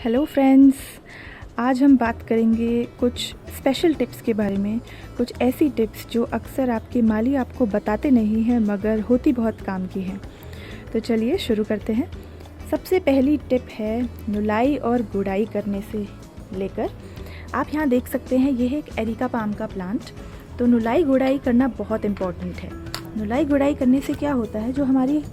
Hello friends, आज हम बात करेंगे कुछ स्पेशल टिप्स के बारे में। कुछ ऐसी टिप्स जो अक्सर आपके माली आपको बताते नहीं हैं मगर होती बहुत काम की हैं। तो चलिए शुरू करते हैं। सबसे पहली टिप है नुलाई और गुड़ाई करने से लेकर, आप यहाँ देख सकते हैं ये है एक एरिका पाम का प्लांट। तो नुलाई गुड़ाई करना बहुत इम्पॉर्टेंट है। नुलाई गुड़ाई करने से क्या होता है, जो हमारी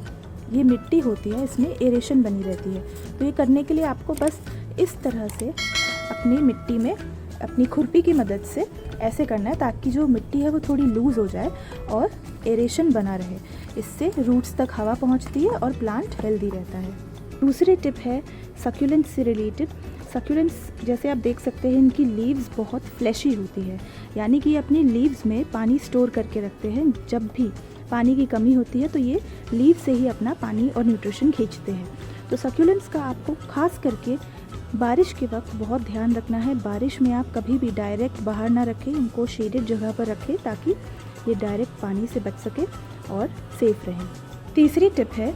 ये मिट्टी होती है इसमें एरेशन बनी रहती है। तो ये करने के लिए आपको बस इस तरह से अपनी मिट्टी में अपनी खुरपी की मदद से ऐसे करना है ताकि जो मिट्टी है वो थोड़ी लूज़ हो जाए और एरेशन बना रहे। इससे रूट्स तक हवा पहुंचती है और प्लांट हेल्दी रहता है। दूसरी टिप है सक्यूलेंट्स से रिलेटेड। सक्यूलेंट्स जैसे आप देख सकते हैं इनकी लीव्स बहुत फ्लैशी होती है, यानी कि ये अपनी लीव्स में पानी स्टोर करके रखते हैं। जब भी पानी की कमी होती है तो ये लीव से ही अपना पानी और न्यूट्रिशन खींचते हैं। तो सक्यूलेंट्स का आपको खास करके बारिश के वक्त बहुत ध्यान रखना है। बारिश में आप कभी भी डायरेक्ट बाहर ना रखें, इनको शेडेड जगह पर रखें ताकि ये डायरेक्ट पानी से बच सके और सेफ रहें। तीसरी टिप है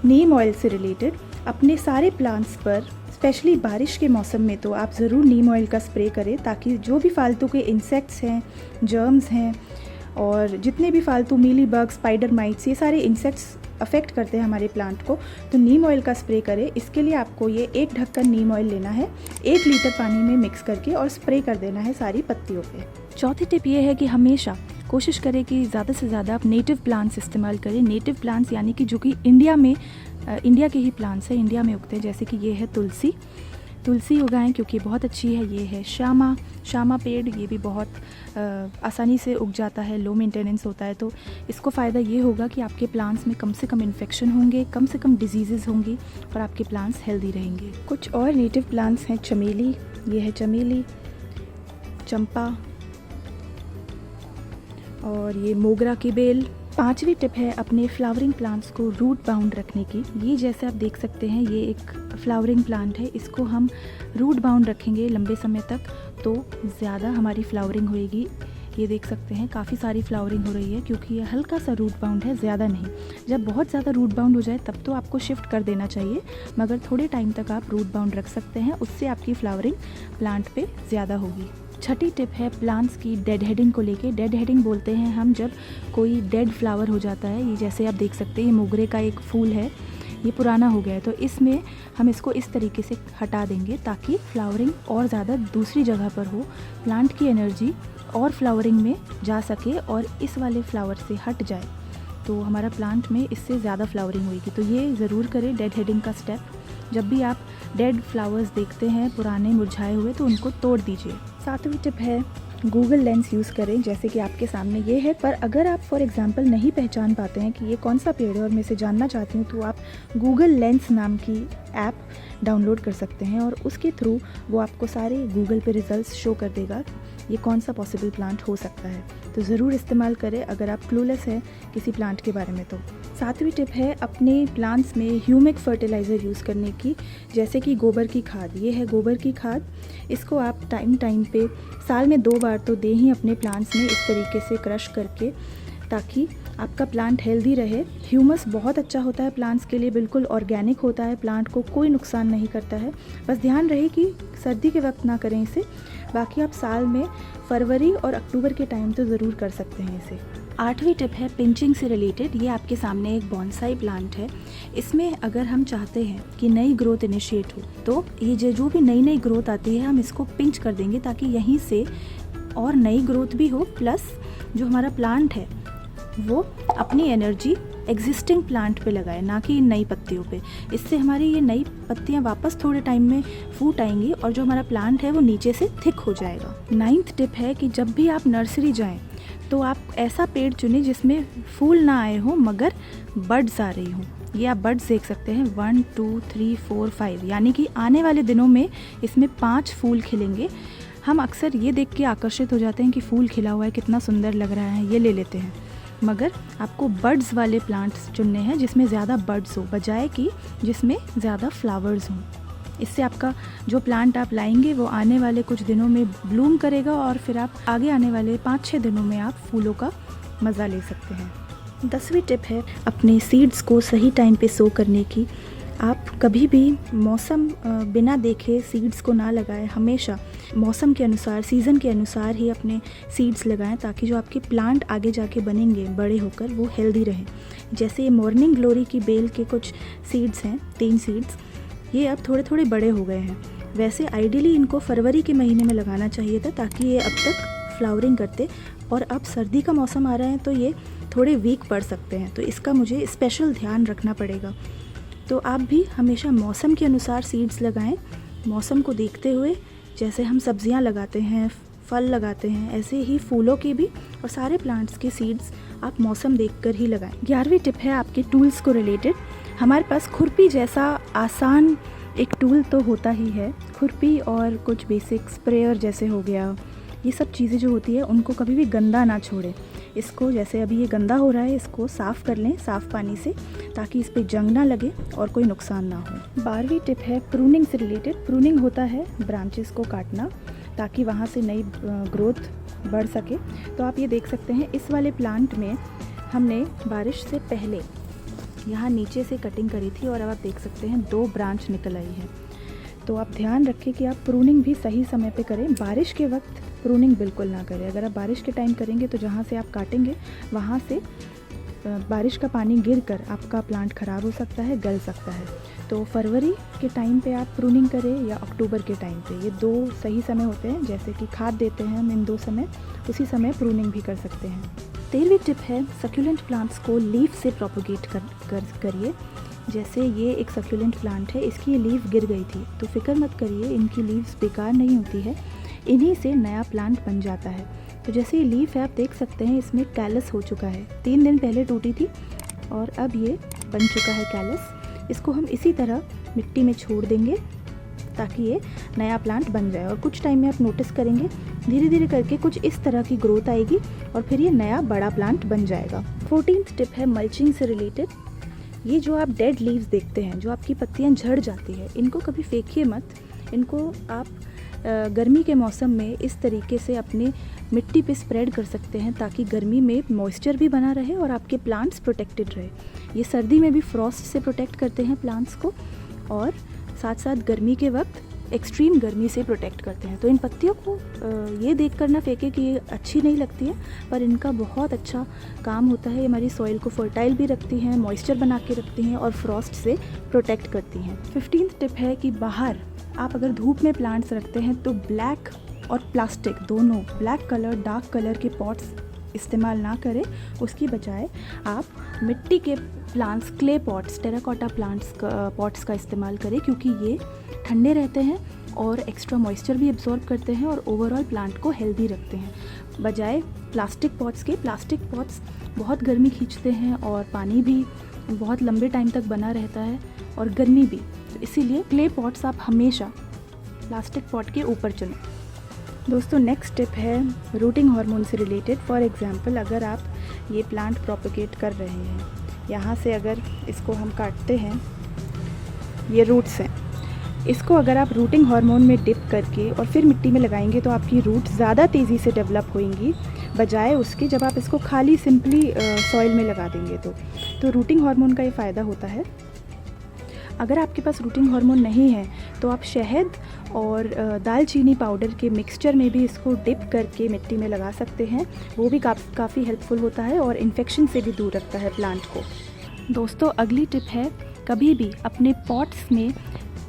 नीम ऑयल से रिलेटेड। अपने सारे प्लांट्स पर स्पेशली बारिश के मौसम में तो आप ज़रूर नीम ऑयल का स्प्रे करें ताकि जो भी फालतू के इंसेक्ट्स हैं, जर्म्स हैं और जितने भी फालतू मीली बग, स्पाइडर माइट्स, ये सारे इंसेक्ट्स अफेक्ट करते हैं हमारे प्लांट को, तो नीम ऑयल का स्प्रे करें। इसके लिए आपको ये 1 ढक्कन नीम ऑयल लेना है, 1 लीटर पानी में मिक्स करके और स्प्रे कर देना है सारी पत्तियों पे। चौथी टिप ये है कि हमेशा कोशिश करें कि ज़्यादा से ज़्यादा आप नेटिव प्लांट्स इस्तेमाल करें। नेटिव प्लांट्स यानी कि जो कि इंडिया के ही प्लांट्स हैं, इंडिया में उगते हैं। जैसे कि ये है तुलसी उगाएं क्योंकि बहुत अच्छी है। ये है श्यामा पेड़, ये भी बहुत आसानी से उग जाता है, लो मेंटेनेंस होता है। तो इसको फ़ायदा ये होगा कि आपके प्लांट्स में कम से कम इन्फेक्शन होंगे, कम से कम डिजीज़ेज़ होंगी और आपके प्लांट्स हेल्दी रहेंगे। कुछ और नेटिव प्लांट्स हैं चमेली, ये है चमेली, चंपा और ये मोगरा की बेल। पांचवी टिप है अपने फ्लावरिंग प्लांट्स को रूट बाउंड रखने की। ये जैसे आप देख सकते हैं ये एक फ्लावरिंग प्लांट है, इसको हम रूट बाउंड रखेंगे लंबे समय तक तो ज़्यादा हमारी फ्लावरिंग होएगी। ये देख सकते हैं काफ़ी सारी फ्लावरिंग हो रही है क्योंकि ये हल्का सा रूट बाउंड है, ज़्यादा नहीं। जब बहुत ज़्यादा रूट बाउंड हो जाए तब तो आपको शिफ्ट कर देना चाहिए, मगर थोड़े टाइम तक आप रूट बाउंड रख सकते हैं, उससे आपकी फ्लावरिंग प्लांट पे ज़्यादा होगी। छठी टिप है प्लांट्स की डेड हेडिंग को लेके। डेड हेडिंग बोलते हैं हम जब कोई डेड फ्लावर हो जाता है। ये जैसे आप देख सकते हैं ये मोगरे का एक फूल है, ये पुराना हो गया है, तो इसमें हम इसको इस तरीके से हटा देंगे ताकि फ्लावरिंग और ज़्यादा दूसरी जगह पर हो, प्लांट की एनर्जी और फ्लावरिंग में जा सके और इस वाले फ्लावर से हट जाए तो हमारा प्लांट में इससे ज़्यादा फ्लावरिंग होगी। तो ये ज़रूर करें डेड हेडिंग का स्टेप। जब भी आप डेड फ्लावर्स देखते हैं पुराने मुरझाए हुए तो उनको तोड़ दीजिए। सातवीं टिप है गूगल लेंस यूज़ करें, जैसे कि आपके सामने ये है। पर अगर आप फॉर एग्जांपल नहीं पहचान पाते हैं कि ये कौन सा पेड़ है और मैं इसे जानना चाहती हूँ, तो आप गूगल लेंस नाम की ऐप डाउनलोड कर सकते हैं और उसके थ्रू वो आपको सारे गूगल पे रिजल्ट्स शो कर देगा ये कौन सा पॉसिबल प्लांट हो सकता है। तो ज़रूर इस्तेमाल करें अगर आप क्लूलेस हैं किसी प्लांट के बारे में तो। सातवीं टिप है अपने प्लांट्स में ह्यूमिक फर्टिलाइज़र यूज़ करने की, जैसे कि गोबर की खाद। ये है गोबर की खाद, इसको आप टाइम पे साल में 2 बार तो दें ही अपने प्लांट्स में, इस तरीके से क्रश करके, ताकि आपका प्लांट हेल्दी रहे। ह्यूमस बहुत अच्छा होता है प्लांट्स के लिए, बिल्कुल ऑर्गेनिक होता है, प्लांट को कोई नुकसान नहीं करता है। बस ध्यान रहे कि सर्दी के वक्त ना करें इसे, बाकी आप साल में फरवरी और अक्टूबर के टाइम तो ज़रूर कर सकते हैं इसे। आठवीं टिप है पिंचिंग से रिलेटेड। ये आपके सामने एक बॉन्साई प्लांट है। इसमें अगर हम चाहते हैं कि नई ग्रोथ इनिशिएट हो तो ये जो भी नई ग्रोथ आती है हम इसको पिंच कर देंगे ताकि यहीं से और नई ग्रोथ भी हो, प्लस जो हमारा प्लांट है वो अपनी एनर्जी एग्जिस्टिंग प्लांट पे लगाए, ना कि नई पत्तियों पे। इससे हमारी ये नई पत्तियां वापस थोड़े टाइम में फूट आएंगी और जो हमारा प्लांट है वो नीचे से थिक हो जाएगा। 9th टिप है कि जब भी आप नर्सरी जाएं तो आप ऐसा पेड़ चुनें जिसमें फूल ना आए हों मगर बड्स आ रही हों। ये आप बड्स देख सकते हैं 1 2 3 4 5, यानी कि आने वाले दिनों में इसमें 5 फूल खिलेंगे। हम अक्सर ये देख के आकर्षित हो जाते हैं कि फूल खिला हुआ है, कितना सुंदर लग रहा है, ये ले लेते हैं, मगर आपको बड्स वाले प्लांट्स चुनने हैं जिसमें ज़्यादा बड्स हो बजाय कि जिसमें ज़्यादा फ्लावर्स हों। इससे आपका जो प्लांट आप लाएंगे वो आने वाले कुछ दिनों में ब्लूम करेगा और फिर आप आगे आने वाले 5-6 दिनों में आप फूलों का मज़ा ले सकते हैं। 10वीं टिप है अपने सीड्स को सही टाइम पे सो करने की। आप कभी भी मौसम बिना देखे सीड्स को ना लगाएं। हमेशा मौसम के अनुसार, सीज़न के अनुसार ही अपने सीड्स लगाएं, ताकि जो आपके प्लांट आगे जाके बनेंगे बड़े होकर वो हेल्दी रहें। जैसे ये मॉर्निंग ग्लोरी की बेल के कुछ सीड्स हैं, 3 सीड्स, ये अब थोड़े थोड़े बड़े हो गए हैं। वैसे आइडियली इनको फरवरी के महीने में लगाना चाहिए था, ताकि ये अब तक फ्लावरिंग करते। और अब सर्दी का मौसम आ रहा है तो ये थोड़े वीक पड़ सकते हैं, तो इसका मुझे स्पेशल ध्यान रखना पड़ेगा। तो आप भी हमेशा मौसम के अनुसार सीड्स लगाएं, मौसम को देखते हुए। जैसे हम सब्जियां लगाते हैं, फल लगाते हैं, ऐसे ही फूलों की भी और सारे प्लांट्स के सीड्स आप मौसम देखकर ही लगाएं। 11वीं टिप है आपके टूल्स को रिलेटेड। हमारे पास खुरपी जैसा आसान एक टूल तो होता ही है। खुरपी और कुछ बेसिक स्प्रेयर जैसे हो गया, ये सब चीज़ें जो होती है उनको कभी भी गंदा ना छोड़ें। इसको, जैसे अभी ये गंदा हो रहा है, इसको साफ़ कर लें साफ़ पानी से, ताकि इस पे जंग ना लगे और कोई नुकसान ना हो। 12वीं टिप है प्रूनिंग से रिलेटेड। प्रूनिंग होता है ब्रांचेस को काटना, ताकि वहाँ से नई ग्रोथ बढ़ सके। तो आप ये देख सकते हैं, इस वाले प्लांट में हमने बारिश से पहले यहाँ नीचे से कटिंग करी थी और अब आप देख सकते हैं 2 ब्रांच निकल आई है। तो आप ध्यान रखें कि आप प्रूनिंग भी सही समय पे करें। बारिश के वक्त प्रूनिंग बिल्कुल ना करें। अगर आप बारिश के टाइम करेंगे तो जहाँ से आप काटेंगे वहाँ से बारिश का पानी गिरकर आपका प्लांट ख़राब हो सकता है, गल सकता है। तो फरवरी के टाइम पे आप प्रूनिंग करें या अक्टूबर के टाइम पे, ये 2 सही समय होते हैं। जैसे कि खाद देते हैं हम इन 2 समय, उसी समय प्रूनिंग भी कर सकते हैं। 13वीं टिप है सक्यूलेंट प्लांट्स को लीफ से प्रोपोगेट करिए। जैसे ये एक सक्यूलेंट प्लांट है, इसकी ये लीफ गिर गई थी, तो फिक्र मत करिए, इनकी लीव्स बेकार नहीं होती है, इन्हीं से नया प्लांट बन जाता है। तो जैसे ये लीफ है, आप देख सकते हैं इसमें कैलस हो चुका है, 3 दिन पहले टूटी थी और अब ये बन चुका है कैलस। इसको हम इसी तरह मिट्टी में छोड़ देंगे ताकि ये नया प्लांट बन जाए। और कुछ टाइम में आप नोटिस करेंगे धीरे धीरे करके कुछ इस तरह की ग्रोथ आएगी और फिर ये नया बड़ा प्लांट बन जाएगा। 14th टिप है मल्चिंग से रिलेटेड। ये जो आप डेड लीव्स देखते हैं, जो आपकी पत्तियां झड़ जाती है, इनको कभी फेंकिए मत। इनको आप गर्मी के मौसम में इस तरीके से अपने मिट्टी पे स्प्रेड कर सकते हैं, ताकि गर्मी में मॉइस्चर भी बना रहे और आपके प्लांट्स प्रोटेक्टेड रहे। ये सर्दी में भी फ्रॉस्ट से प्रोटेक्ट करते हैं प्लांट्स को, और साथ साथ गर्मी के वक्त एक्सट्रीम गर्मी से प्रोटेक्ट करते हैं। तो इन पत्तियों को ये देख कर ना फेंके कि ये अच्छी नहीं लगती है, पर इनका बहुत अच्छा काम होता है। ये हमारी सॉइल को फर्टाइल भी रखती हैं, मॉइस्चर बना के रखती हैं और फ्रॉस्ट से प्रोटेक्ट करती हैं। 15th टिप है कि बाहर आप अगर धूप में प्लांट्स रखते हैं तो ब्लैक और प्लास्टिक दोनों, ब्लैक कलर, डार्क कलर के पॉट्स इस्तेमाल ना करें। उसकी बजाय आप मिट्टी के plants, clay pots, terracotta pots का इस्तेमाल करें, क्योंकि ये ठंडे रहते हैं और एक्स्ट्रा मॉइस्चर भी एब्जॉर्ब करते हैं और ओवरऑल प्लांट को हेल्दी रखते हैं, बजाय प्लास्टिक पॉट्स के। प्लास्टिक पॉट्स बहुत गर्मी खींचते हैं और पानी भी बहुत लंबे टाइम तक बना रहता है और गर्मी भी। तो इसीलिए क्ले पॉट्स आप हमेशा प्लास्टिक पॉट के ऊपर चुनें। दोस्तों, नेक्स्ट टिप है रूटिंग हार्मोन से रिलेटेड। फॉर एग्जांपल, अगर आप ये प्लांट प्रोपेगेट कर रहे हैं, यहाँ से अगर इसको हम काटते हैं, ये रूट्स हैं, इसको अगर आप रूटिंग हार्मोन में डिप करके और फिर मिट्टी में लगाएंगे तो आपकी रूट ज़्यादा तेज़ी से डेवलप होंगी, बजाय उसके जब आप इसको खाली सिंपली सॉइल में लगा देंगे। तो रूटिंग हार्मोन का ये फ़ायदा होता है। अगर आपके पास रूटिंग हार्मोन नहीं है तो आप शहद और दालचीनी पाउडर के मिक्सचर में भी इसको डिप करके मिट्टी में लगा सकते हैं। वो भी काफ़ी हेल्पफुल होता है और इन्फेक्शन से भी दूर रखता है प्लांट को। दोस्तों, अगली टिप है, कभी भी अपने पॉट्स में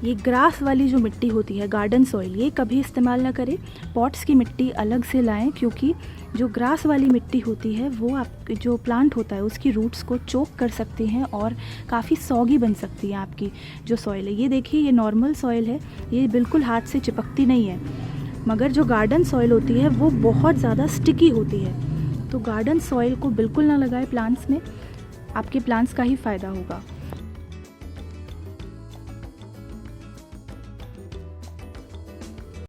ये ग्रास वाली जो मिट्टी होती है, गार्डन सॉइल, ये कभी इस्तेमाल ना करें। पॉट्स की मिट्टी अलग से लाएं, क्योंकि जो ग्रास वाली मिट्टी होती है वो आप जो प्लांट होता है उसकी रूट्स को चोक कर सकती हैं और काफ़ी सॉगी बन सकती है आपकी जो सॉइल है। ये देखिए, ये नॉर्मल सॉइल है, ये बिल्कुल हाथ से चिपकती नहीं है, मगर जो गार्डन सॉइल होती है वो बहुत ज़्यादा स्टिकी होती है। तो गार्डन सॉइल को बिल्कुल ना लगाएं प्लांट्स में, आपके प्लांट्स का ही फ़ायदा होगा।